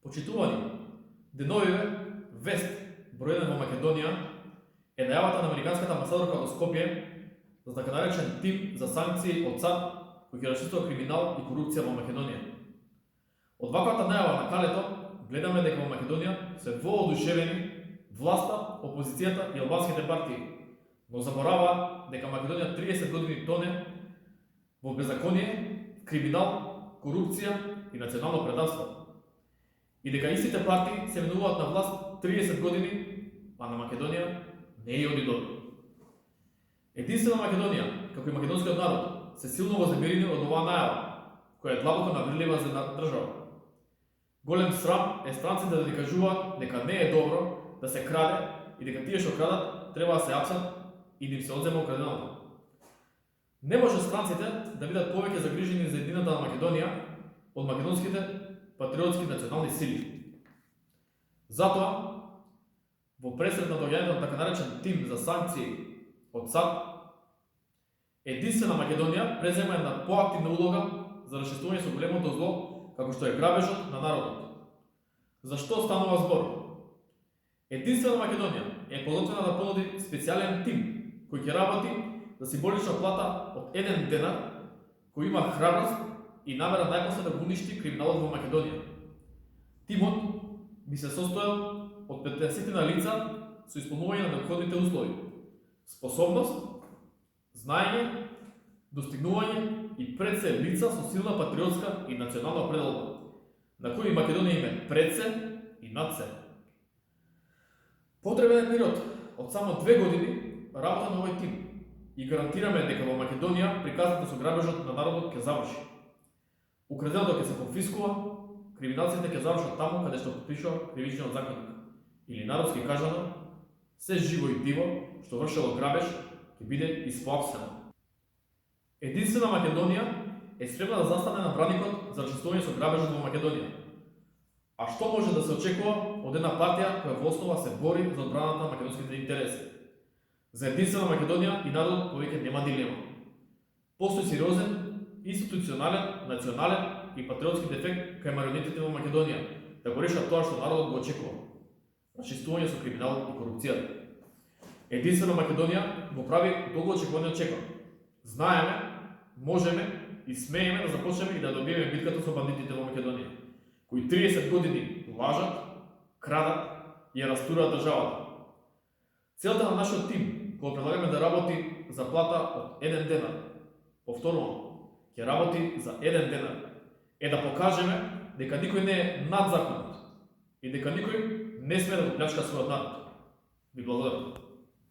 Почитувани, деновиве вест број 1 во Македонија е најавата на американската амбасадорка во Скопје за така наречен тим за санкции од САД кој ќе расчистува криминал и корупција во Македонија. Од ваквата најава на Калето гледаме дека во Македонија се воодушевени власта, опозицијата и албанските партии, но забораваа дека Македонија 30 години тоне во беззаконие, криминал, корупција и национално предавство. И дека истите партии се менуваат на власт 30 години, а на Македонија не ја оди добро. Единствена Македонија, како и македонскиот народ, се силно вознемирени од оваа најава, која е длабоко навредлива за држава. Голем срам е странците да ни кажуваат дека не е добро да се краде и дека тие што крадат треба да се апсат и да им се одзема украденото. Не може странците да бидат повеќе загрижени за едината на Македонија од македонските патриотски национални сили. Затоа, во пресред на доаѓањето на така наречен тим за санкции од САД, единствена Македонија презема една поактивна улога за расчистување со големото зло како што е грабежот на народот. Зашто станува збор? Единствена Македонија е подготвена да понуди специјален тим кој ќе работи за символична плата од 1 денар, кој има храброст и намера најпосле да го уништи криминалот во Македонија. Тимот би се состоел од 50 на лица со исполнување на неопходните услови: способност, знаење, достигнување и пред се лица со силна патриотска и национална предалба, на кои Македонија има пред се и над се. Потребен е период од само 2 години работа на овој тим и гарантираме дека во Македонија приказната со грабежот на народот ќе заврши. Украденото ќе се конфискува, криминалците ќе завршат таму каде што пишува кривичниот законник. Или народски кажано, се живо и диво што вршело грабеж ќе биде испоапсено. Единствена Македонија е спремна да застане на браникот за расчистување со грабежот во Македонија. А што може да се очекува од една партија која во основа се бори за одбраната на македонските интереси? За единствена Македонија и народот повеќе нема дилема. Постои сериозен, институционален, национален и патриотски дефект кај марионетите во Македонија да го решат тоа што народот го очекува: расчистување со криминалот и корупцијата. Единствена Македонија го прави долго очекуваниот чекор. Знаеме, можеме и смееме да започнеме и да добиеме битката со бандитите во Македонија, кои 30 години лажат, крадат и ја растураат државата. Целта на нашиот тим, кога предлагаме да работи за плата од 1 денар, повторувам, ќе работи за 1 денар, е да покажеме дека никој не е над законот и дека никој не сме да го плячка својот народ. Ви благодарам.